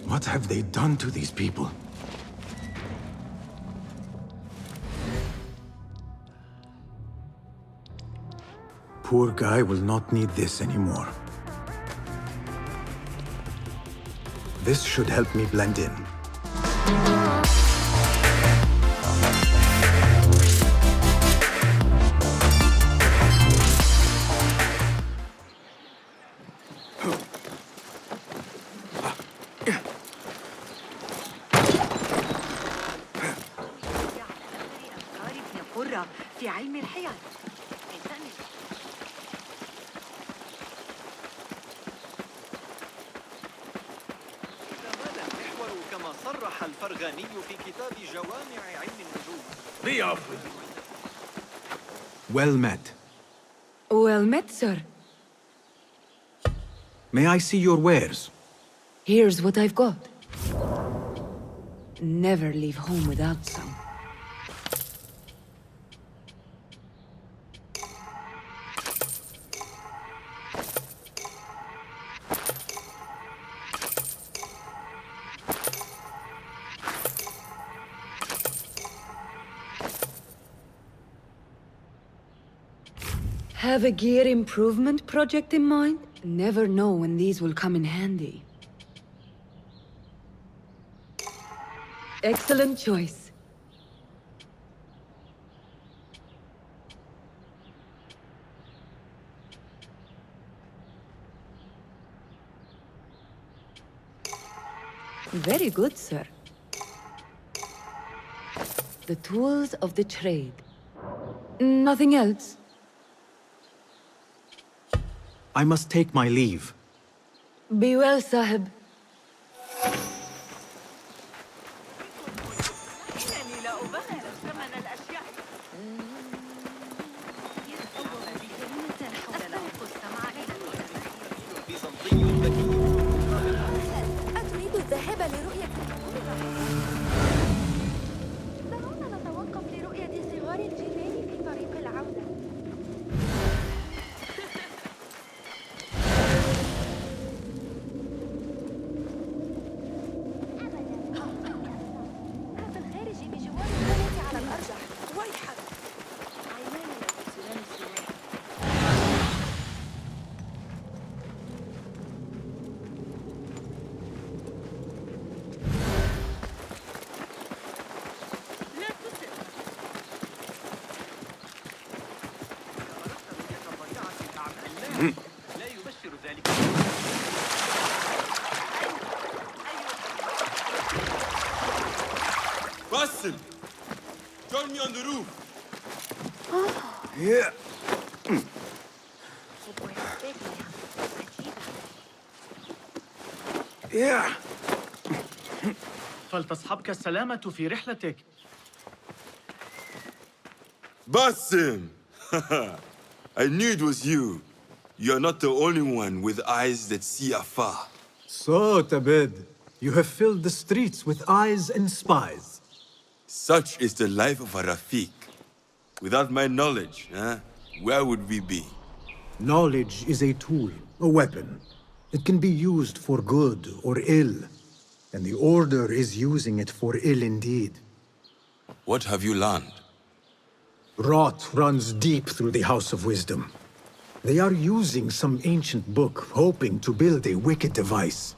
What have they done to these people? Poor guy will not need this anymore. This should help me blend in. في علم الحياة. هذا المحور كما صرح الفرغاني في كتاب جوامع علم النجوم. Be off with you. Well met. Well met, sir. May I see your wares? Here's what I've got. Never leave home without some. Have a gear improvement project in mind? Never know when these will come in handy. Excellent choice. Very good, sir. The tools of the trade. Nothing else? I must take my leave. Be well, Sahib. أتريد الذهاب لرؤية دعونا نتوقف لرؤية صغار الجبال في طريق العودة. هذا الخارج بجوار القناة على الأرجح. ويحك. عيناي يقصدان السلاح. لا يبشر ذلك. Basim! Join me on the roof! Yeah. Yeah. فلتصحبك السلامة في رحلتك. Basim! I knew it was you. You're not the only one with eyes that see afar. So, Tabid, you have filled the streets with eyes and spies. Such is the life of a Rafiq. Without my knowledge, where would we be? Knowledge is a tool, a weapon. It can be used for good or ill, and the Order is using it for ill indeed. What have you learned? Rot runs deep through the House of Wisdom. They are using some ancient book, hoping to build a wicked device.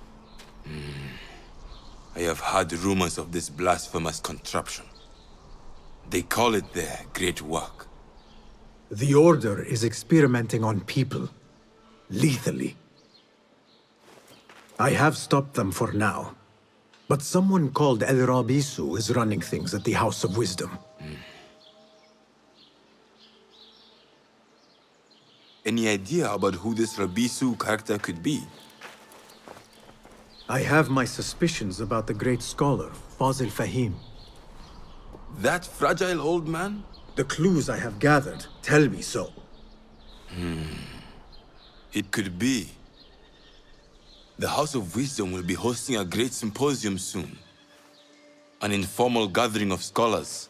I have heard rumors of this blasphemous contraption. They call it their great work. The Order is experimenting on people, lethally. I have stopped them for now, but someone called El Rabisu is running things at the House of Wisdom. Any idea about who this Rabisu character could be? I have my suspicions about the great scholar, Fazil Fahim. That fragile old man? The clues I have gathered tell me so. It could be. The House of Wisdom will be hosting a great symposium soon. An informal gathering of scholars.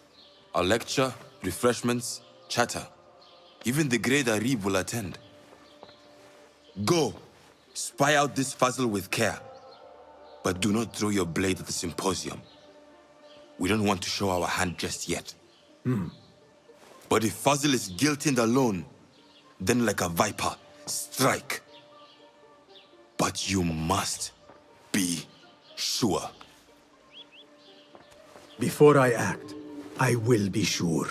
A lecture, refreshments, chatter. Even the great Arib will attend. Go, spy out this Fazil with care. But do not throw your blade at the Symposium. We don't want to show our hand just yet. But if Fazil is guilty and alone, then like a viper, strike. But you must be sure. Before I act, I will be sure.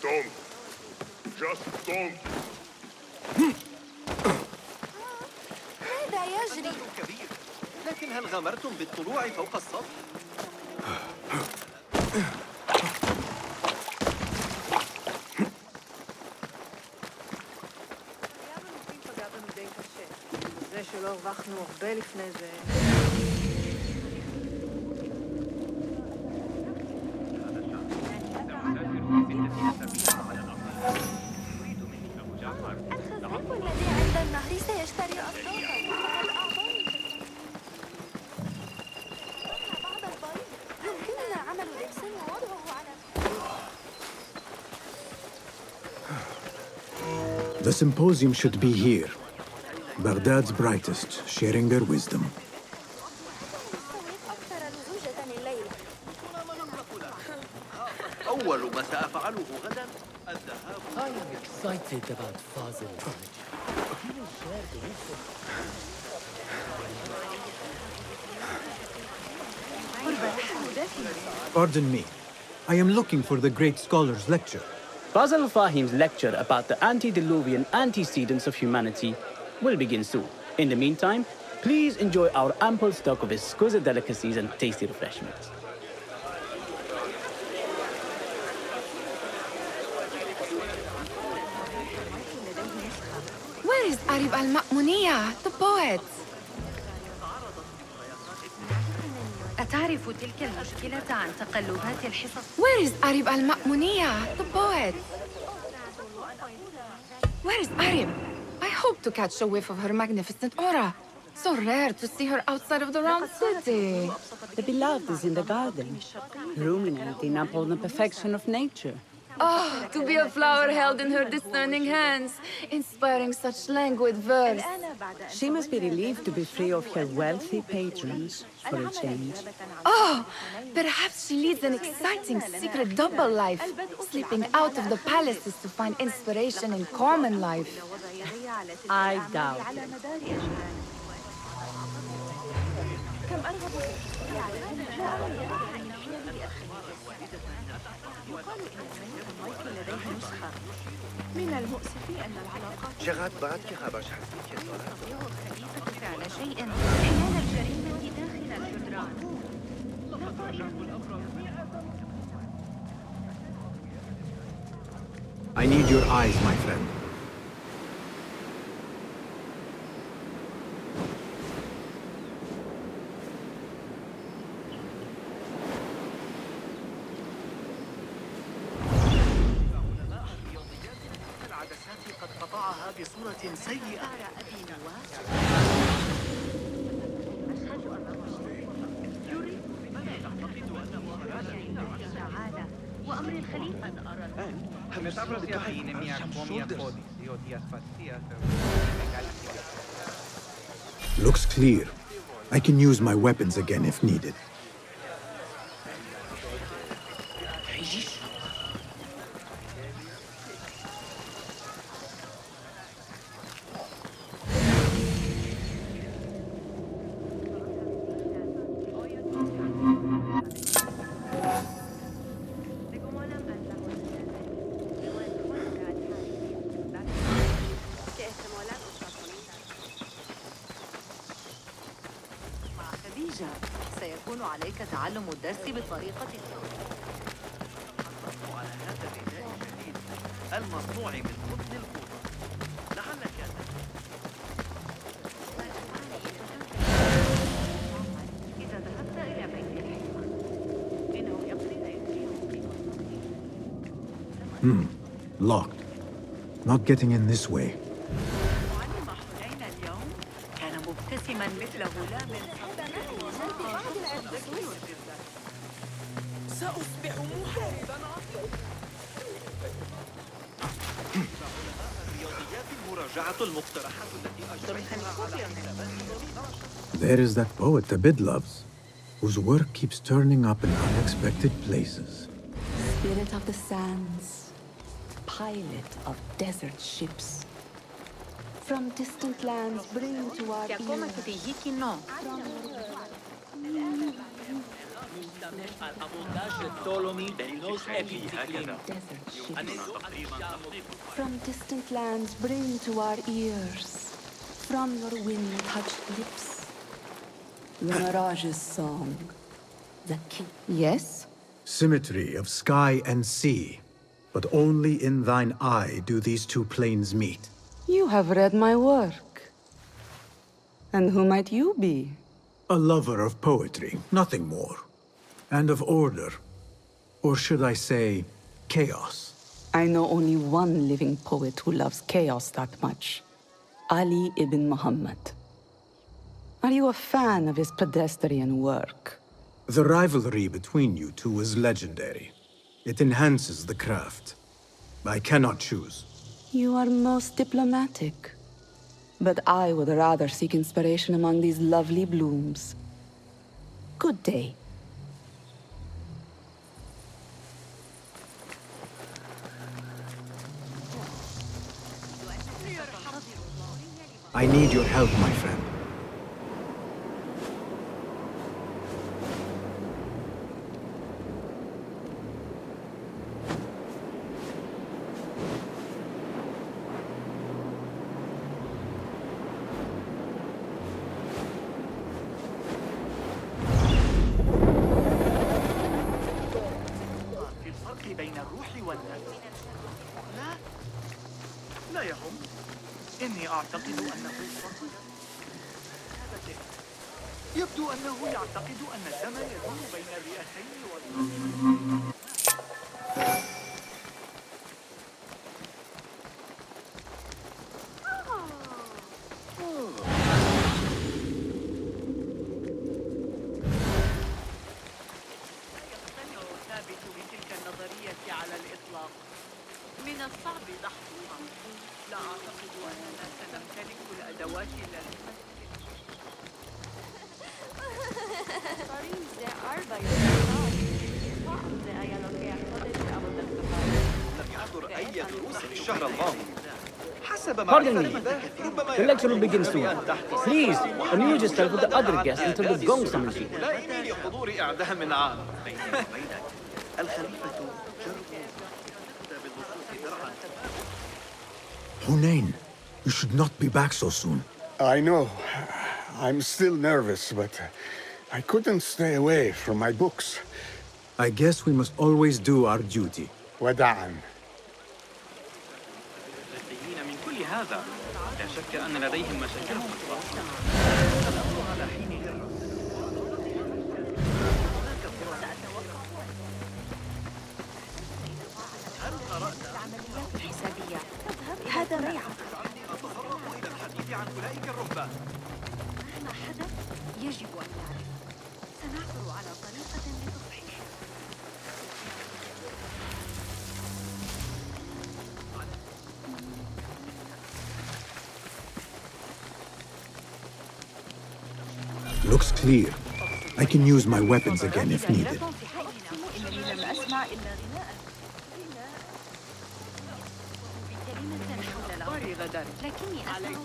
Don't. Just don't. ماذا يجري؟ كبير، لكن هل غامرتم بالطلوع فوق السطح؟ זה שלא הרווחנו הרבה לפני זה. الخزاف الذي عند النهر سيشتري أصدافا. قد أعطاني بعض البيض. يمكننا عمل ركس ووضعه على The Symposium should be here. Baghdad's brightest, sharing their wisdom. الصويت أكثر لزوجة الليل. أول ما سأفعله غدا الذهاب. I am excited about Fazil College. He will share the wisdom. Pardon me. I am looking for the great scholar's lecture. Fazl Fahim's lecture about the antediluvian antecedents of humanity will begin soon. In the meantime, please enjoy our ample stock of exquisite delicacies and tasty refreshments. Where is Arib al-Ma'muniya, the poet? أتعرف تلك المشكلة عن تقلبات الحصص؟ Where is Arib al-Ma'muniya, the poet? Where is Arib? I hope to catch a whiff of her magnificent aura. So rare to see her outside of the round city. The beloved is in the garden, ruminating upon the perfection of nature. Oh, to be a flower held in her discerning hands, inspiring such languid verse. She must be relieved to be free of her wealthy patrons for a change. Oh, perhaps she leads an exciting secret double life, slipping out of the palaces to find inspiration in common life. I doubt it. من المؤسف أن العلاقات چقدر باید که خبرش هستی که تستطيع الخليفة فعل شيء حيال الجريمة داخل الجدران. I need your eyes, my friend. العدسات قد قطعها بصورة سيئة. وأمر الخليفة Looks clear. I can use my weapons again if needed. ترجع. سيكون عليك تعلم الدرس بطريقة على هذا الرداء الجديد المصنوع من قطن الفوطة. لعلك إذا ذهبت إلى بيت الحكمة إنه يقضي Locked. Not getting in this way. معلم حنين اليوم كان مبتسما مثل غلام سأصبح محاربا الرياضيات المراجعة المقترحات التي أجريتها على حسابات There is that poet Abid loves, whose work keeps turning up in unexpected places. Spirit of the sands, pilot of desert ships. From distant lands bring to our ears. From distant lands bring to our ears. From your wind-touched lips. The Mirage's song. The king. Yes? Symmetry of sky and sea, but only in thine eye do these two planes meet. You have read my work. And who might you be? A lover of poetry, nothing more. And of order. Or should I say, chaos. I know only one living poet who loves chaos that much. Ali ibn Muhammad. Are you a fan of his pedestrian work? The rivalry between you two is legendary. It enhances the craft. I cannot choose. You are most diplomatic. But I would rather seek inspiration among these lovely blooms. Good day. I need your help, my friend. في الفرق بين الروح والنفس. لا يهم. إني أعتقد أنه فرق. يبدو أنه يعتقد أن الدم يدور بين الرئتين والرأس. من الصعب دحضها. لا أعتقد أننا سنمتلك الأدوات اللازمة. لم يحضر أي دروس في الشهر الماضي. حسب ما Pardon me. The lecture will begin soon. Please, amuse yourself with the other guests until the gong summons you. لائمي لحضور إعدام عام. الخليفة Hunain, you should not be back so soon. I know. I'm still nervous, but I couldn't stay away from my books. I guess we must always do our duty. وداعا. من كل هذا لا شك أن لديهم مشاكل على حين الحسابية هذا ريعة. أتطرق إلى الحديث عن أولئك الرهبان. مهما حدث يجب أن نعرف. سنعثر على طريقة لتصحيحه. Looks clear. I can use my weapons again if needed. إنني لم أسمع إلا غناء. بكلمة حول الأرض. لكني أسمع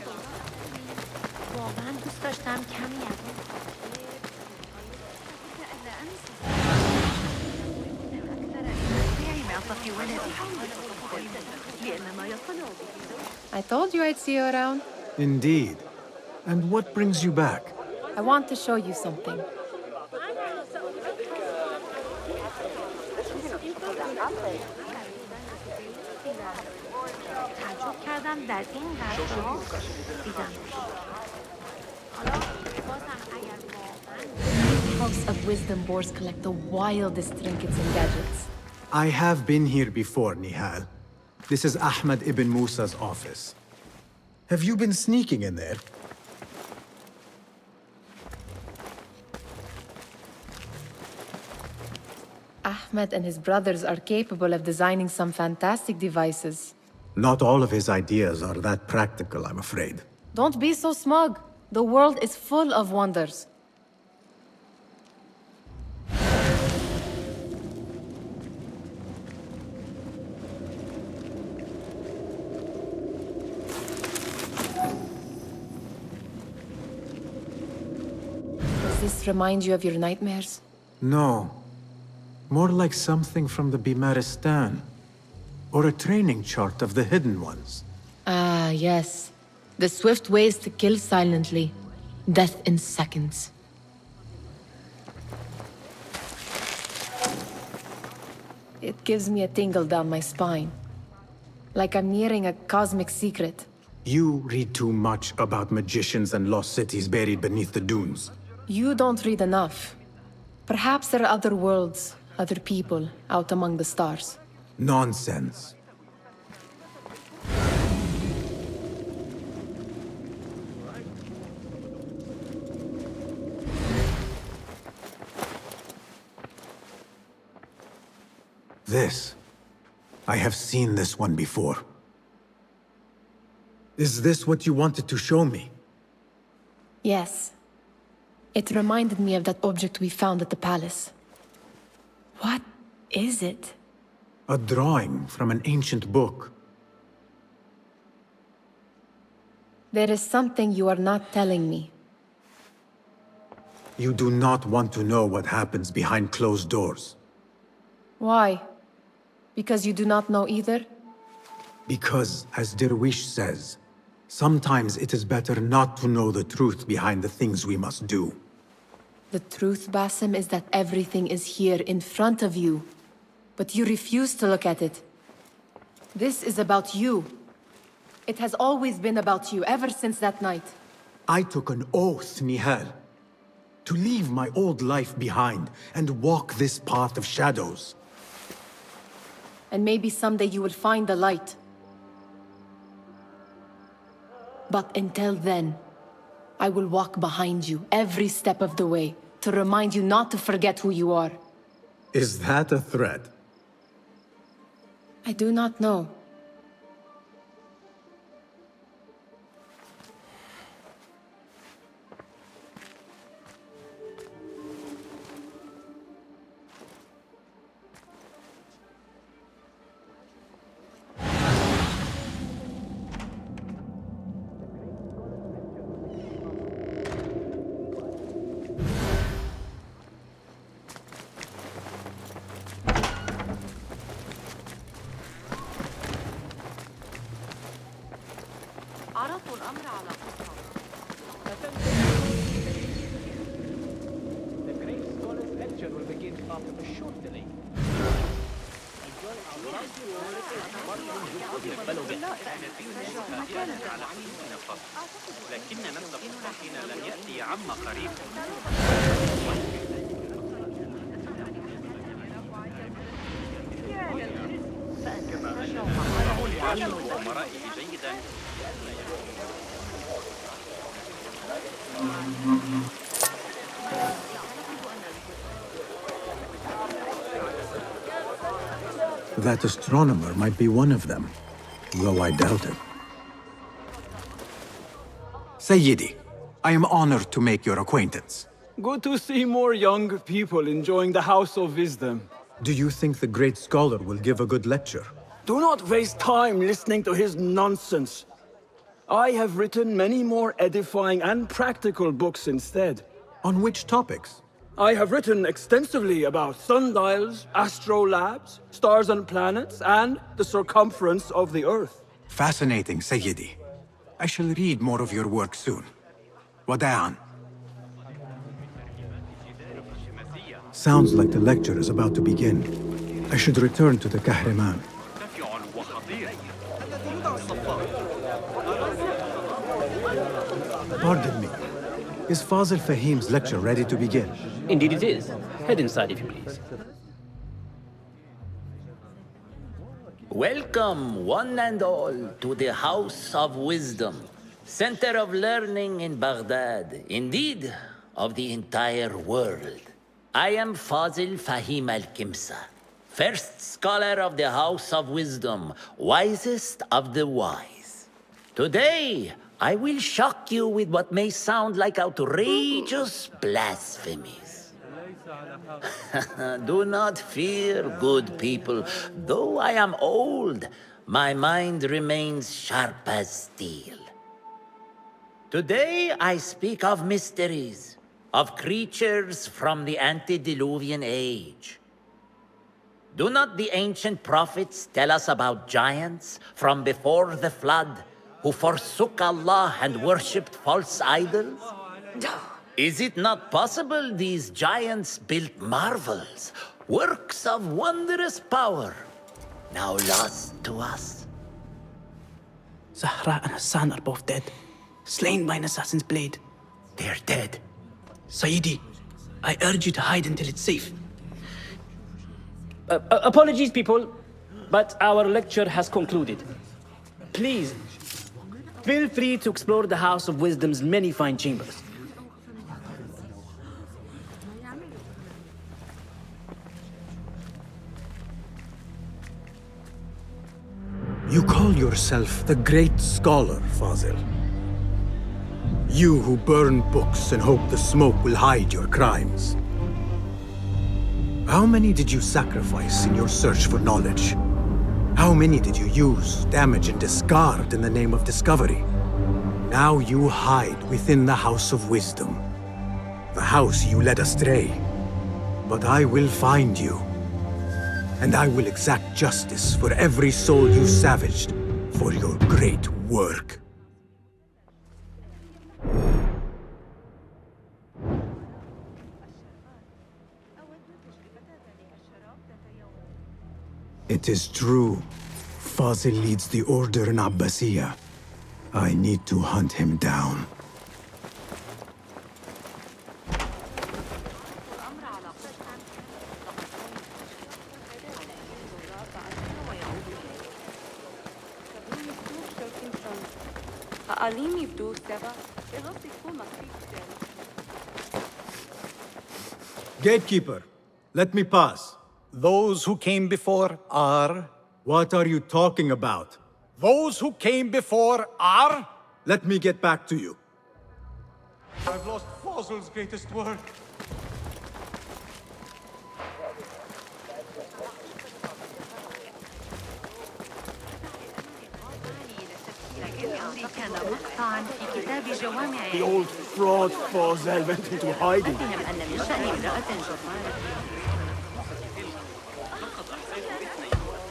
واقعاً دوست داشتم کمی از اون I told you I'd see you around. Indeed. And what brings you back? I want to show you something. تعجب کردم در این قطعه دیدم. حالا بازم اگر واقعاً House of Wisdom boars collect the wildest trinkets and gadgets. I have been here before, Nihal. This is Ahmed ibn Musa's office. Have you been sneaking in there? Ahmed and his brothers are capable of designing some fantastic devices. Not all of his ideas are that practical, I'm afraid. Don't be so smug. The world is full of wonders. Does this remind you of your nightmares? No. More like something from the Bimaristan. Or a training chart of the Hidden Ones. Ah, yes. The swift ways to kill silently. Death in seconds. It gives me a tingle down my spine. Like I'm nearing a cosmic secret. You read too much about magicians and lost cities buried beneath the dunes. You don't read enough. Perhaps there are other worlds, other people, out among the stars. Nonsense. This. I have seen this one before. Is this what you wanted to show me? Yes. It reminded me of that object we found at the palace. What is it? A drawing from an ancient book. There is something you are not telling me. You do not want to know what happens behind closed doors. Why? Because you do not know either? Because, as Derwish says, sometimes it is better not to know the truth behind the things we must do. The truth, Basim, is that everything is here in front of you. But you refuse to look at it. This is about you. It has always been about you, ever since that night. I took an oath, Nihal, to leave my old life behind and walk this path of shadows. And maybe someday you will find the light. But until then, I will walk behind you every step of the way to remind you not to forget who you are. Is that a threat? I do not know. عرضوا الأمر على قصة. The great scholar's lecture will begin after a short delay. لكن نفس خطتنا لن يأتي عما قريب. كما أن معلم أمرائه جيدا. That astronomer might be one of them, though I doubt it. Sayyidi, I am honored to make your acquaintance. Good to see more young people enjoying the House of Wisdom. Do you think the great scholar will give a good lecture? Do not waste time listening to his nonsense. I have written many more edifying and practical books instead. On which topics? I have written extensively about sundials, astrolabes, stars and planets, and the circumference of the Earth. Fascinating, Sayyidi. I shall read more of your work soon. Wada'an. Sounds like the lecture is about to begin. I should return to the Kahraman. مرتفع وخطير. Pardon me. Is Fazil Fahim's lecture ready to begin? Indeed it is. Head inside if you please. Welcome, one and all, to the House of Wisdom, center of learning in Baghdad, indeed, of the entire world. I am Fazil Fahim al-Kimsa, first scholar of the House of Wisdom, wisest of the wise. Today, I will shock you with what may sound like outrageous blasphemies. Do not fear, good people. Though I am old, my mind remains sharp as steel. Today I speak of mysteries, of creatures from the antediluvian age. Do not the ancient prophets tell us about giants from before the flood who forsook Allah and worshipped false idols? Is it not possible these giants built marvels, works of wondrous power, now lost to us? Zahra and Hassan are both dead, slain by an assassin's blade. They're dead. Sayyidi, I urge you to hide until it's safe. Apologies, people, but our lecture has concluded. Please, feel free to explore the House of Wisdom's many fine chambers. You call yourself the great scholar, Fazil. You who burn books and hope the smoke will hide your crimes. How many did you sacrifice in your search for knowledge? How many did you use, damage, and discard in the name of discovery? Now you hide within the House of Wisdom, the house you led astray. But I will find you, and I will exact justice for every soul you savaged for your great work. It is true. Fazil leads the order in Abbasiyah. I need to hunt him down. Gatekeeper, let me pass. Those who came before are... What are you talking about? Those who came before are... Let me get back to you. I've lost Fazil's greatest work. The old fraud Fazil went into hiding.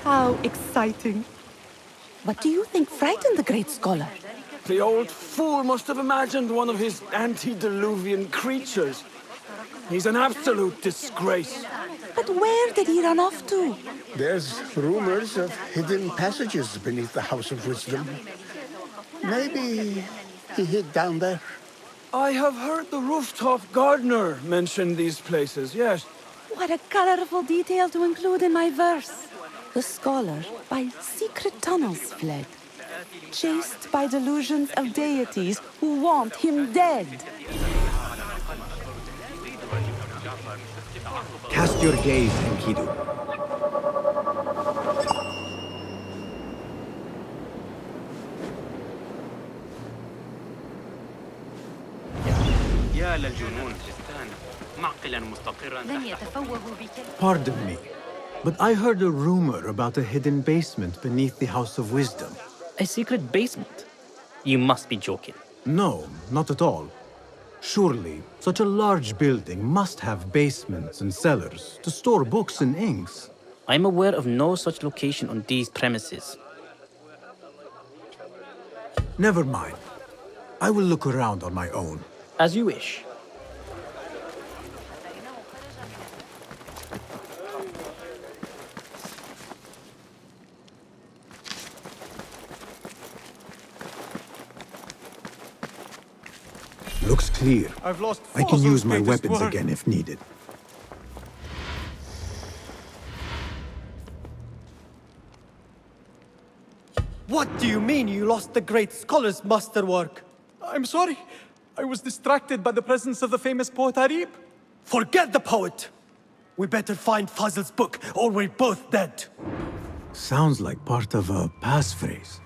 How exciting. What do you think frightened the great scholar? The old fool must have imagined one of his antediluvian creatures. He's an absolute disgrace. But where did he run off to? There's rumors of hidden passages beneath the House of Wisdom. Maybe he hid down there. I have heard the rooftop gardener mention these places, yes. What a colorful detail to include in my verse. The scholar by secret tunnels fled, chased by delusions of deities who want him dead. Cast your gaze, Enkidu. يا للجنون جستان معقلا مستقرا. لن يتفوهوا بك. Pardon me, but I heard a rumor about a hidden basement beneath the House of Wisdom. A secret basement? You must be joking. No, not at all. Surely, such a large building must have basements and cellars to store books and inks. I'm aware of no such location on these premises. Never mind. I will look around on my own. As you wish. Looks clear. I've lost I can use my greatest weapons work. again if needed. What do you mean you lost the great scholar's masterwork? I'm sorry. I was distracted by the presence of the famous poet Arib. Forget the poet! We better find Fazl's book, or we're both dead. Sounds like part of a passphrase.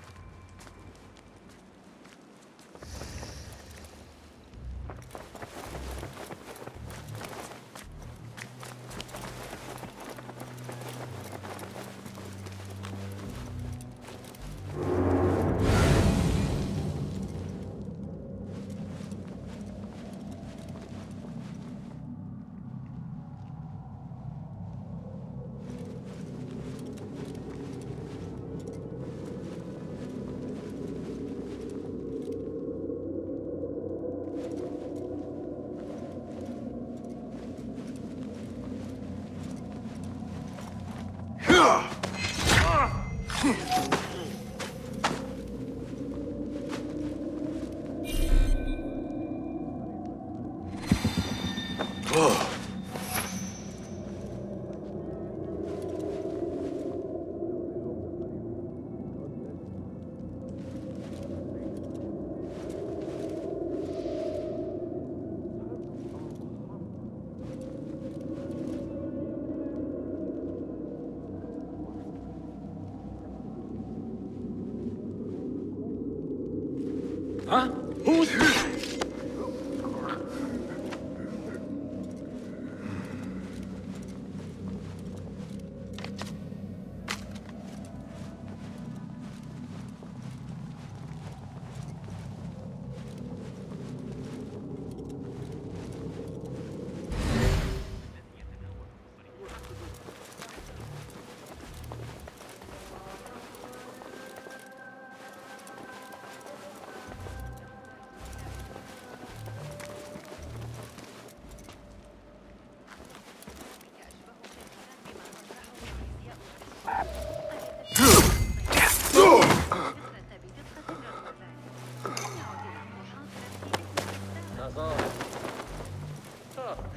Huh? Who's...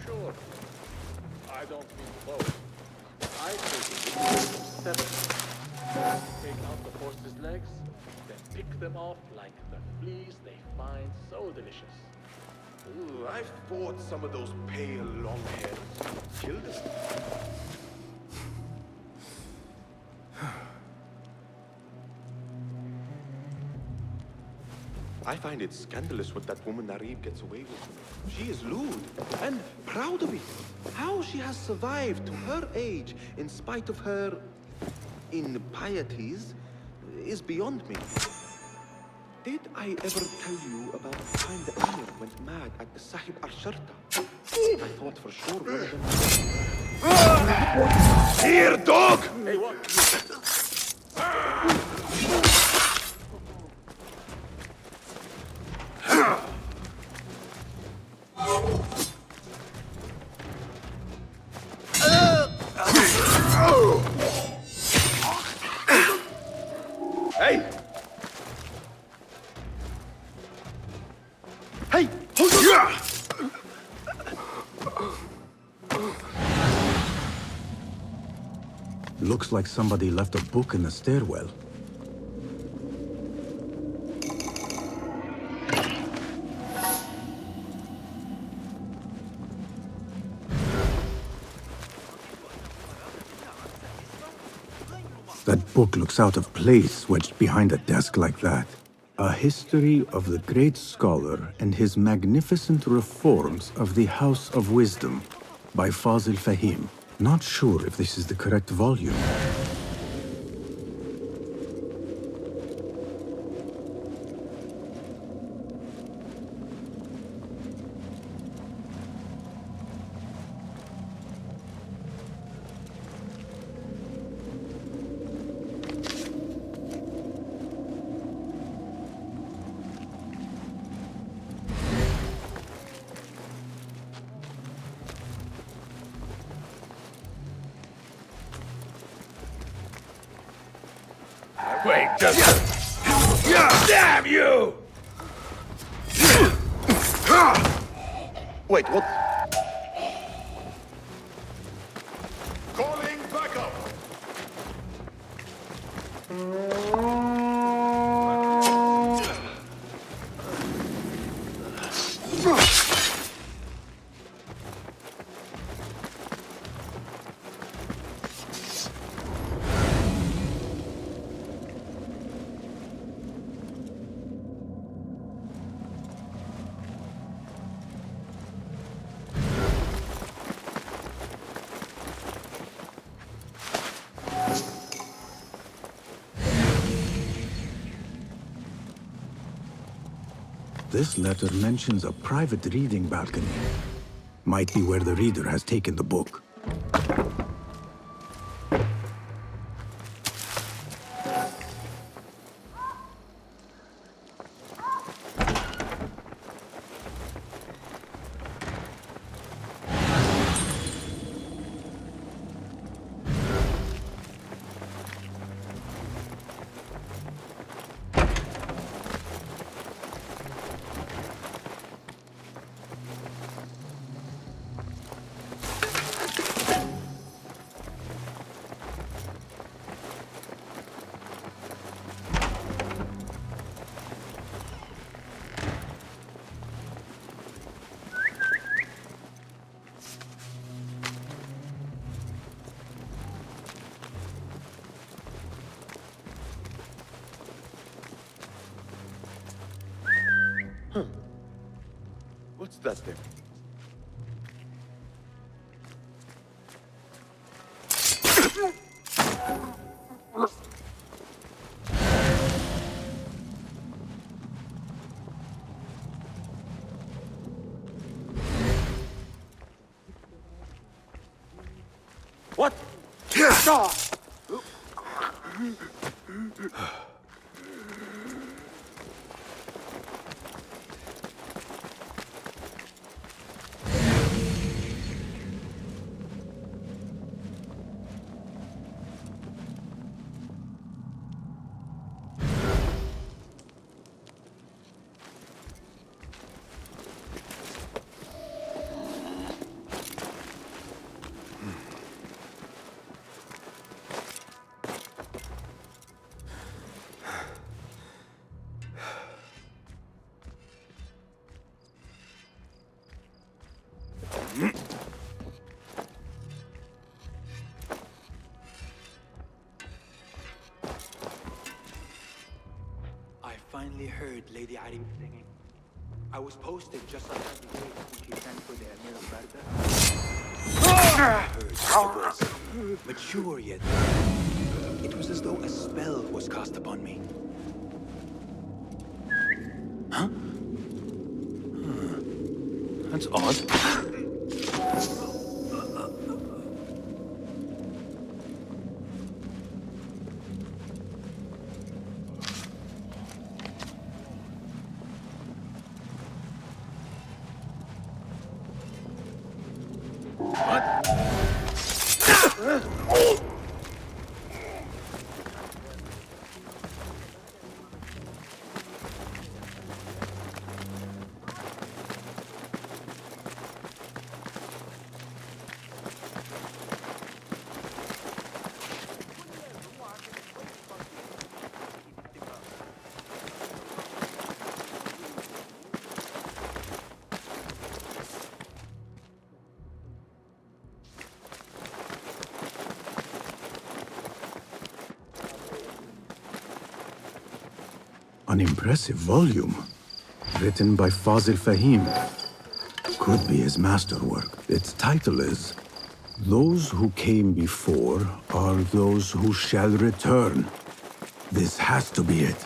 Sure. I don't mean both. I take 7. Take out the horse's legs, then pick them off like the fleas they find so delicious. Ooh, I fought some of those pale, long-hairs. Killed them. I find it scandalous what that woman Narib gets away with. She is lewd and proud of it. How she has survived to her age in spite of her impieties is beyond me. Did I ever tell you about the time the Emir went mad at the Sahib Arsharta? I thought for sure one of them... Here, dog! Hey, what? Hey! Hey! Hold on! Looks like somebody left a book in the stairwell. That book looks out of place, wedged behind a desk like that. A history of the great scholar and his magnificent reforms of the House of Wisdom by Fazil Fahim. Not sure if this is the correct volume. Wait, just... Damn you! Wait, what? Calling backup! This letter mentions a private reading balcony. Might be where the reader has taken the book. What's that thing? What? I finally heard Lady Ari singing. I was posted just outside the gate when she sent for the Emir of Barda. I heard the voice, mature yet. It was as though a spell was cast upon me. Huh? That's odd. An impressive volume, written by Fazil Fahim. Could be his masterwork. Its title is, "Those who came before are those who shall return." This has to be it.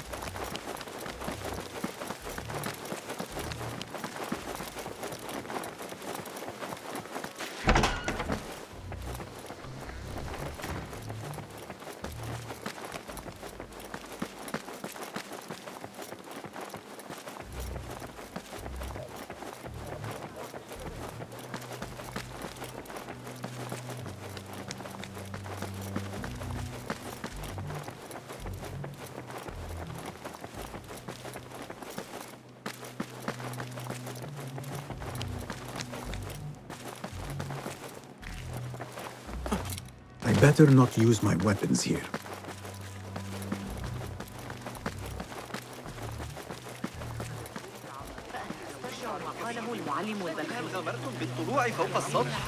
I better not use my weapons here. غامرتم بالطلوع فوق السطح.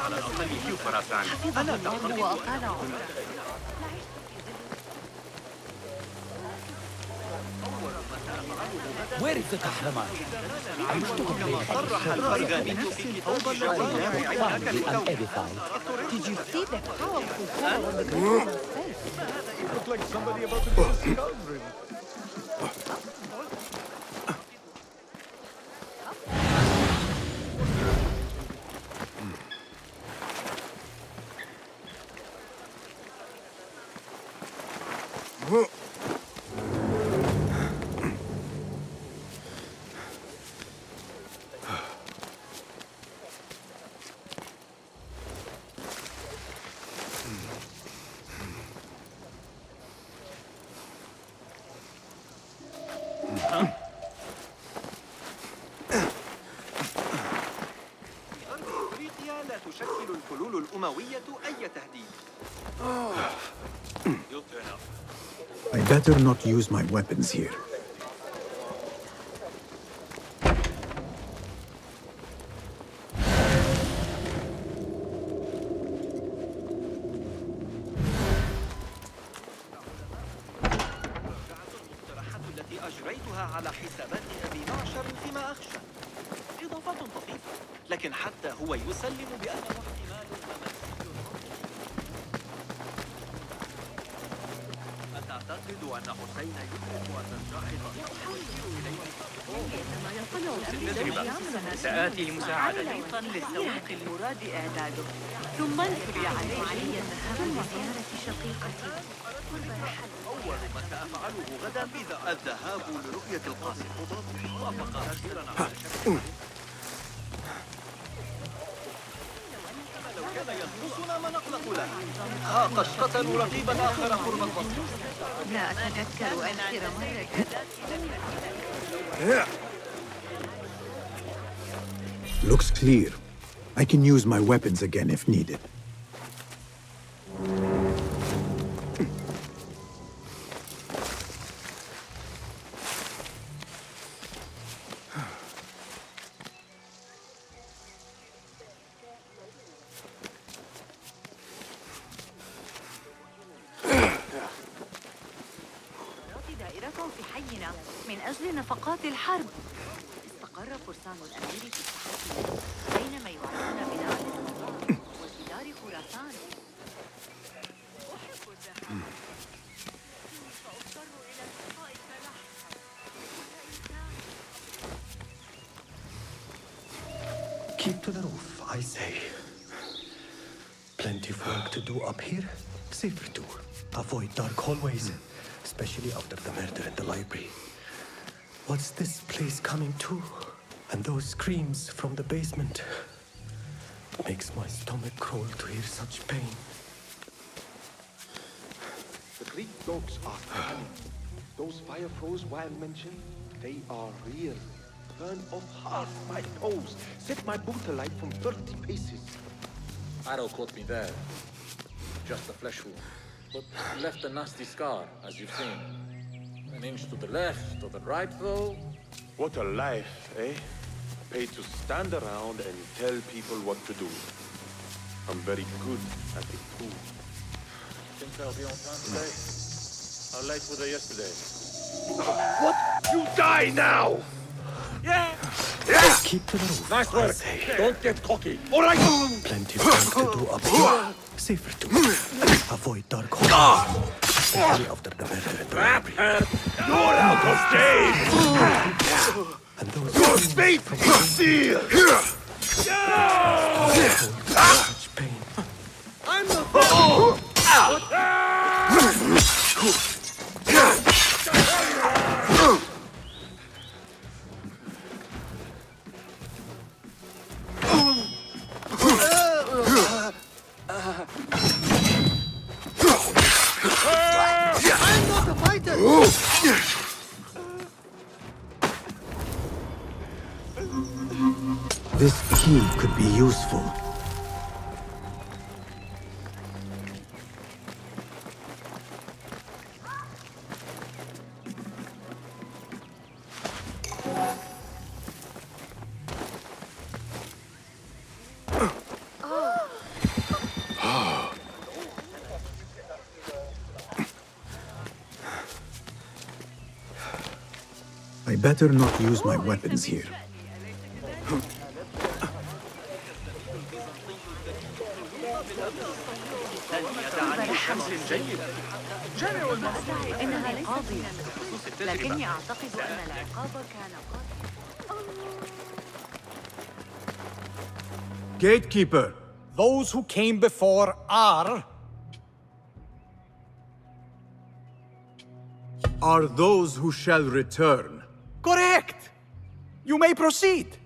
على الأقل في خراسان. ألا تعتقد Where is the kahraman? I used to complain صرح الأرغامي في كتاب الجواب عينك للكون. Did you see the powerful power of the dragon itself? It looked like somebody about to do a skull ring. لا تشكل الفلول الأموية أي تهديد. I better not use my weapons here. المقترحات التي أجريتها على حسابات أبي معشر فيما أخشى. إضافات طفيفة، لكن حتى هو يسلم بأنه احتمال همسي. أتعتقد أن حسين يدرك أن الجاحظ سآتي لمساعدتك. للسواق المراد إعداده ثم انفري علي الذهاب لزيارة شقيقتي. أول ما سأفعله غدا الذهاب لرؤية القاصي القضاة. وافق أرسلنا على شكل لو كان ينقصنا ما نقلق له. ها قد قتلوا رقيبا آخر قرب البصر. لا أتذكر آخر مرة. Looks clear. I can use my weapons again if needed. في حينا من أجل نفقات الحرب. استقر فرسان الأمير في الساحة بينما يعانون بناء وجدار خراسان. أحب الذهاب فأضطر إلى التقائك لاحقا. Keep to the roof, I say. Plenty of work to do up here. Safer too. Avoid dark hallways, especially after the murder in the library. What's this place coming to? And those screams from the basement. Makes my stomach crawl to hear such pain. The Greek dogs are coming. Those fire throws Wild mentioned, they are real. Burn off half my toes. Set my boot alight from 30 paces. Arrow caught me there. Just a flesh wound. But left a nasty scar, as you've seen. An inch to the left, or the right, though. What a life, eh? Paid to stand around and tell people what to do. I'm very good at it too. Think I'll be on time today? How late were they yesterday? What? You die now! Yeah! Keep to the roof, Nice I work! say. Don't get cocky! All right! Plenty of work to do up here. Safer too. Avoid dark hallways, especially after the murder in the library. You're out of date! And those Your screams fate from is sealed! such pain. I'm the fool! I'm not a fighter! This key could be useful. I better not use my weapons here. إنها قاضية لكني أعتقد أن العقاب كان Gatekeeper! Those who came before are those who shall return. correct. You may proceed.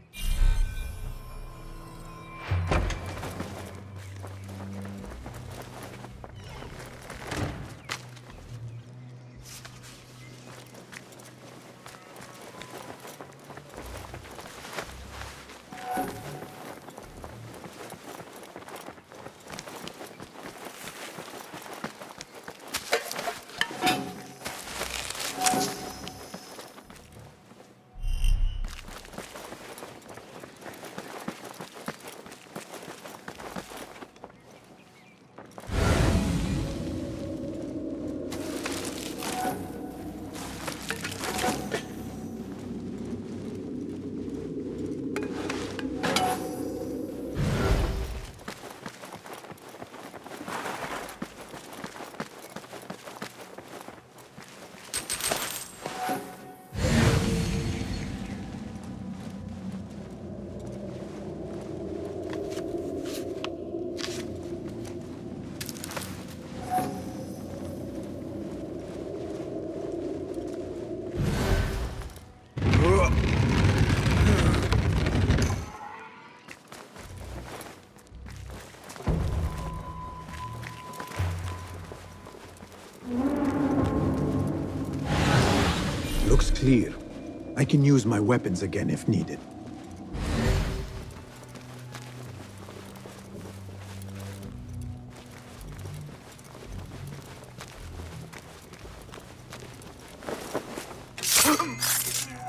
Looks clear. I can use my weapons again if needed.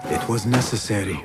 It was necessary.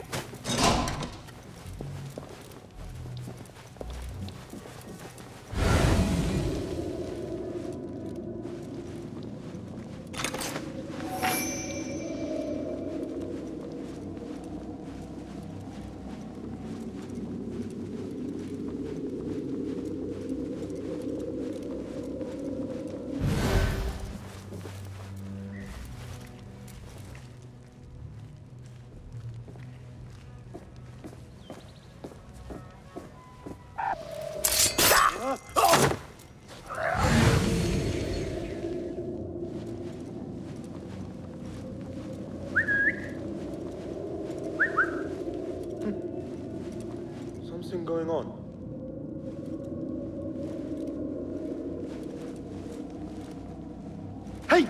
Something going on. Hey!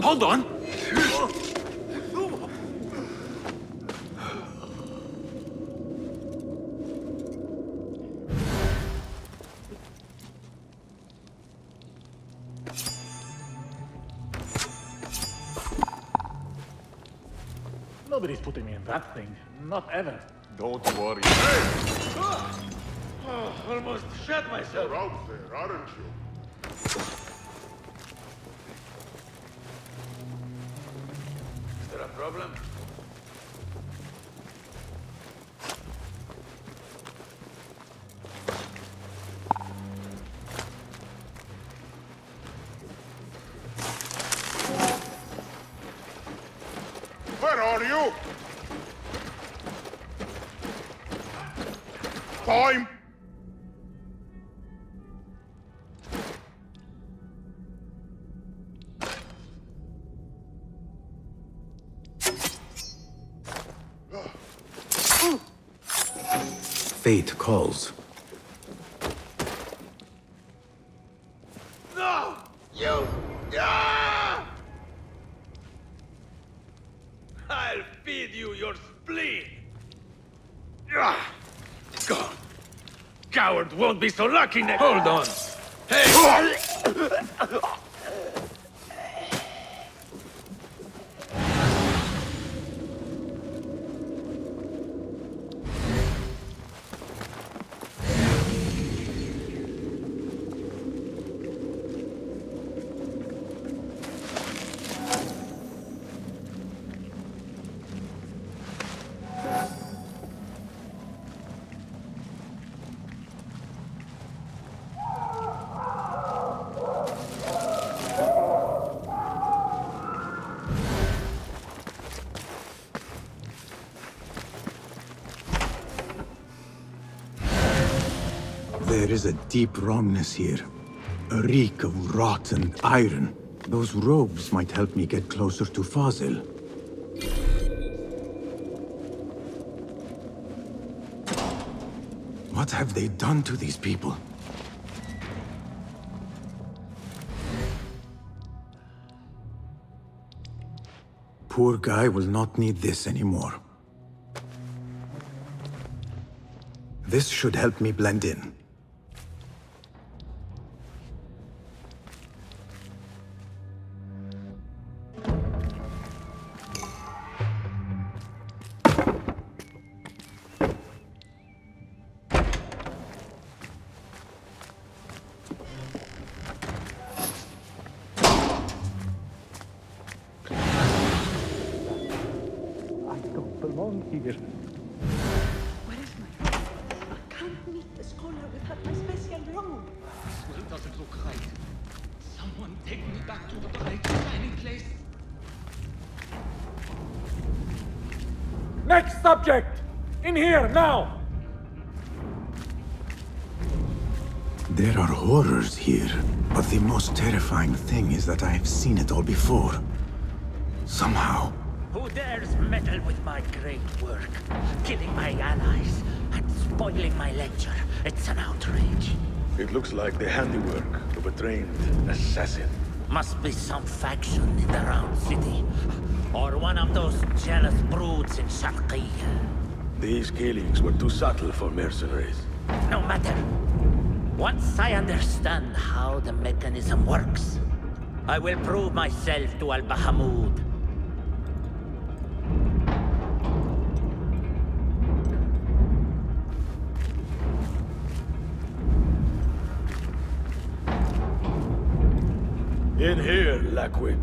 Hold on! Nobody's putting me in that thing. Not ever. Don't worry. Almost shot myself. You're out there, aren't you? Is there a problem? Where are you? Time! fate calls. No! You! Ah! I'll feed you your spleen! Ah! God! Coward won't be so lucky next— Hold on! Hey! There is a deep wrongness here. A reek of rot and iron. Those robes might help me get closer to Fazil. What have they done to these people? Poor guy will not need this anymore. This should help me blend in. Where is my robe? I can't meet the scholar without my special robe. This world doesn't look right. Someone take me back to the bright, shining place. Next subject! In here, now! There are horrors here, but the most terrifying thing is that I have seen it all before. Somehow. Who dares meddle with my great work? Killing my allies and spoiling my lecture. It's an outrage. It looks like the handiwork of a trained assassin. Must be some faction in the Round City. Or one of those jealous broods in Sharqiyya. These killings were too subtle for mercenaries. No matter. Once I understand how the mechanism works, I will prove myself to Al-Bahamud. In here, Lackwit.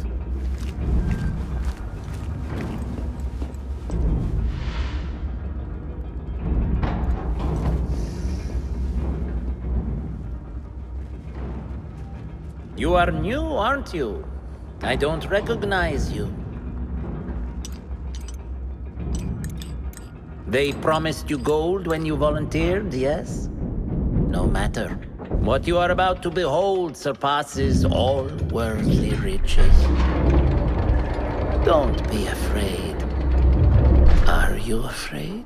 You are new, aren't you? I don't recognize you. They promised you gold when you volunteered, yes? No matter. What you are about to behold surpasses all worldly riches. Don't be afraid. Are you afraid?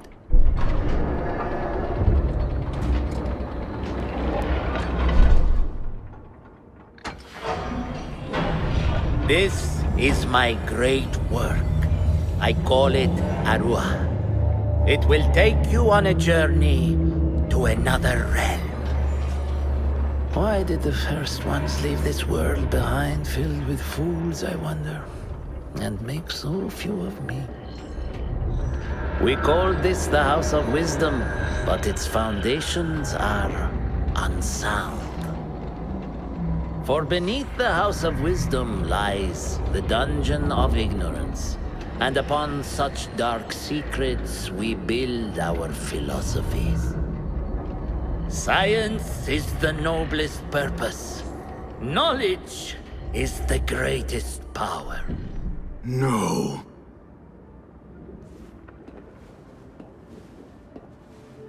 This is my great work. I call it Arua. It will take you on a journey to another realm. Why did the first ones leave this world behind, filled with fools, I wonder, and make so few of me? We call this the House of Wisdom, but its foundations are unsound. For beneath the House of Wisdom lies the Dungeon of Ignorance, and upon such dark secrets we build our philosophies. Science is the noblest purpose. Knowledge is the greatest power. No.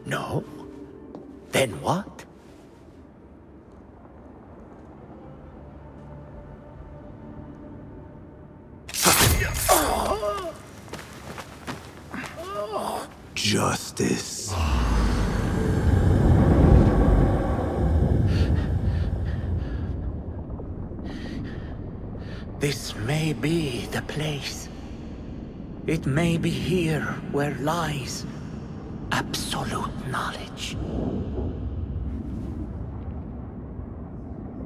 No? Then what? Justice. This may be the place. It may be here where lies absolute knowledge.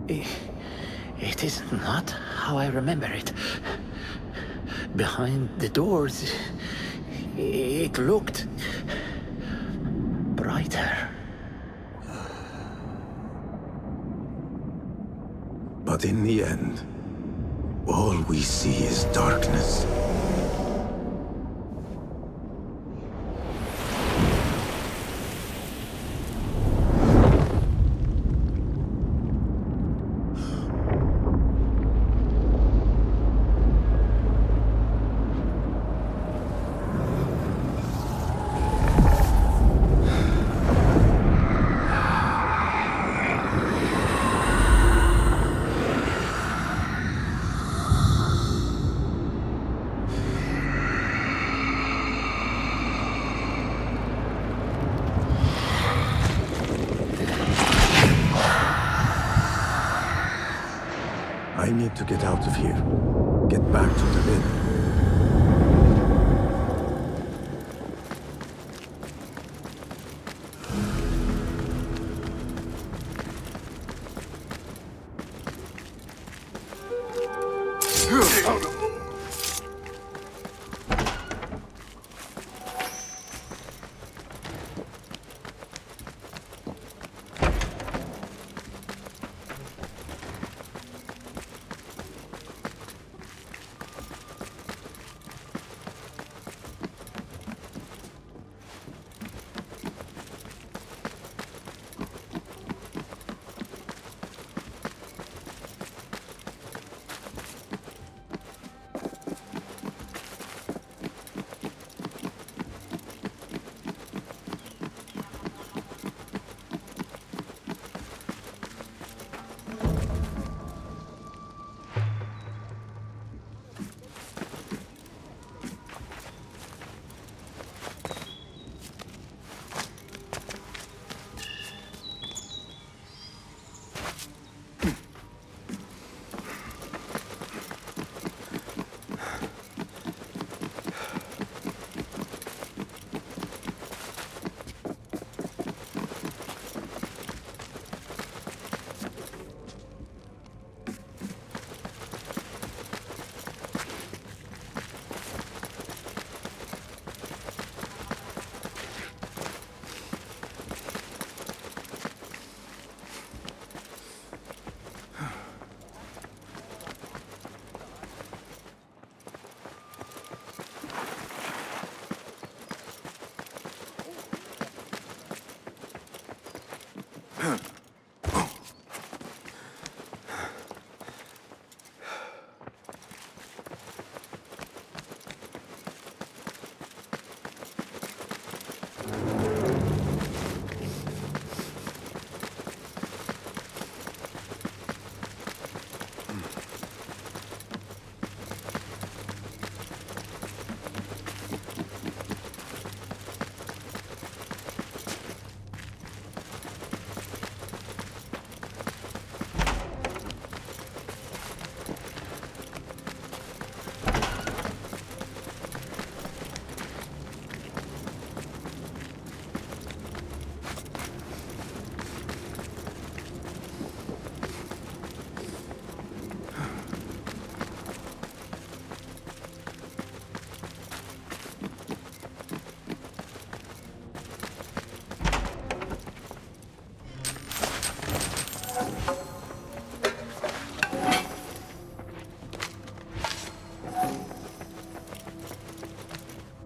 It is not how I remember it. Behind the doors, it looked brighter. But in the end, all we see is darkness. I need to get out of here. Get back to the inn.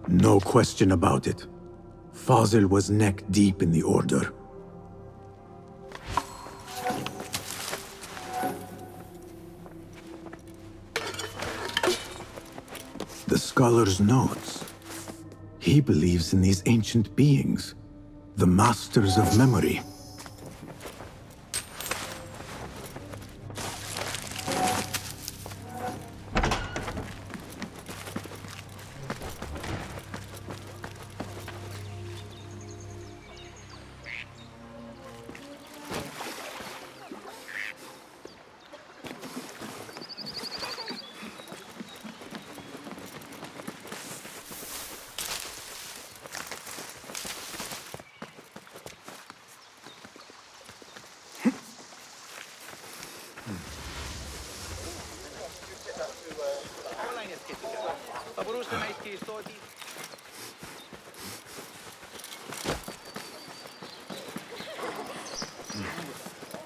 No question about it. Fazil was neck deep in the Order. The scholar's notes. He believes in these ancient beings, the masters of memory.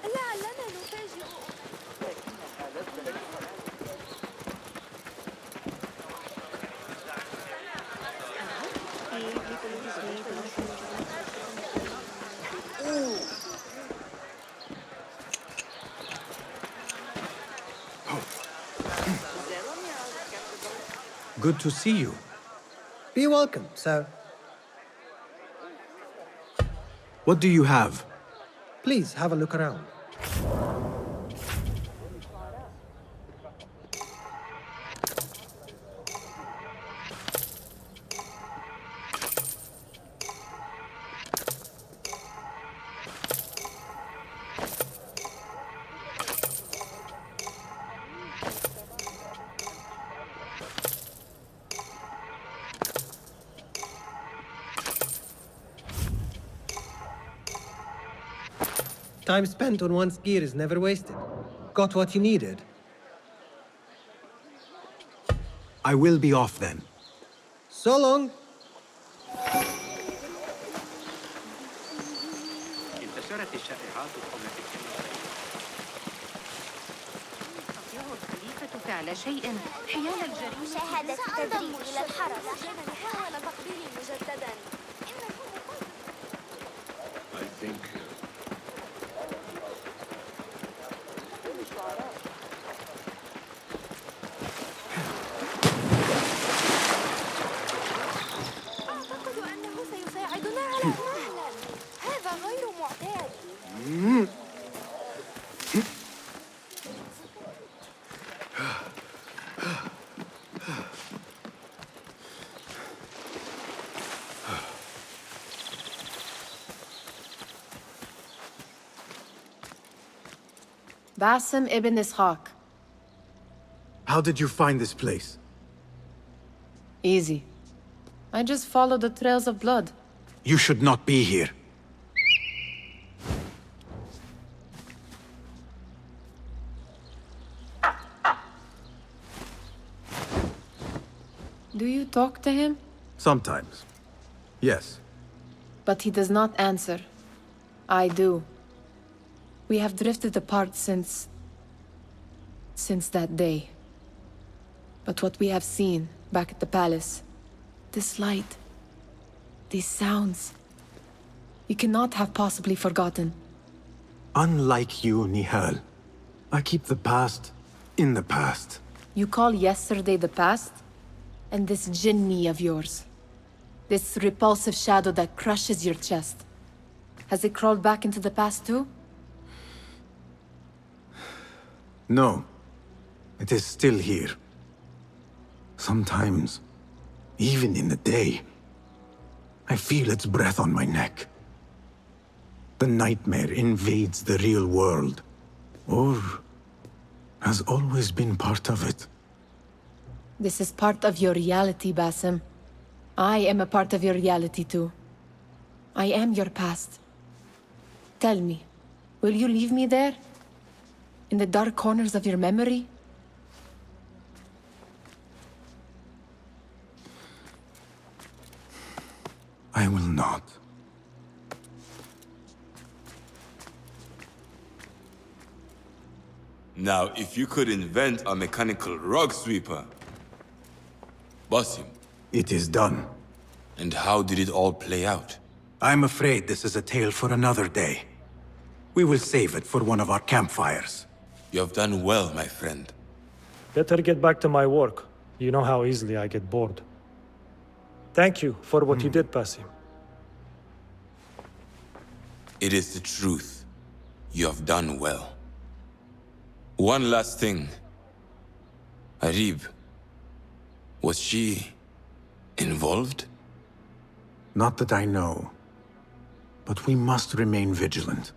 لعلنا نفاجئ. Good to see you. Be welcome, sir. What do you have? Please have a look around. Time spent on one's gear is never wasted. Got what you needed? I will be off then. So long. انتشرت الشائعات حول يستطيع الخليفة فعل شيء حيال الجريمة. مشاهدة التدريب إلى الحرس. حاول تقبيلي مجددا. I think أعتقد أنه سيساعدنا على مهلا. هذا غير معتاد. Basim ibn Ishaq. How did you find this place? Easy. I just followed the trails of blood. You should not be here. Do you talk to him? Sometimes. Yes. But he does not answer. I do. We have drifted apart since that day. But what we have seen back at the palace, this light, these sounds, you cannot have possibly forgotten. Unlike you, Nihal, I keep the past in the past. You call yesterday the past? And this jinni of yours, this repulsive shadow that crushes your chest, has it crawled back into the past too? No. It is still here. Sometimes, even in the day, I feel its breath on my neck. The nightmare invades the real world, or has always been part of it. This is part of your reality, Basim. I am a part of your reality too. I am your past. Tell me, will you leave me there? In the dark corners of your memory? I will not. Now, if you could invent a mechanical rug sweeper, Basim. It is done. And how did it all play out? I'm afraid this is a tale for another day. We will save it for one of our campfires. You have done well, my friend. Better get back to my work. You know how easily I get bored. Thank you for what you did, Basim. It is the truth. You have done well. One last thing. Arib, was she involved? Not that I know. But we must remain vigilant.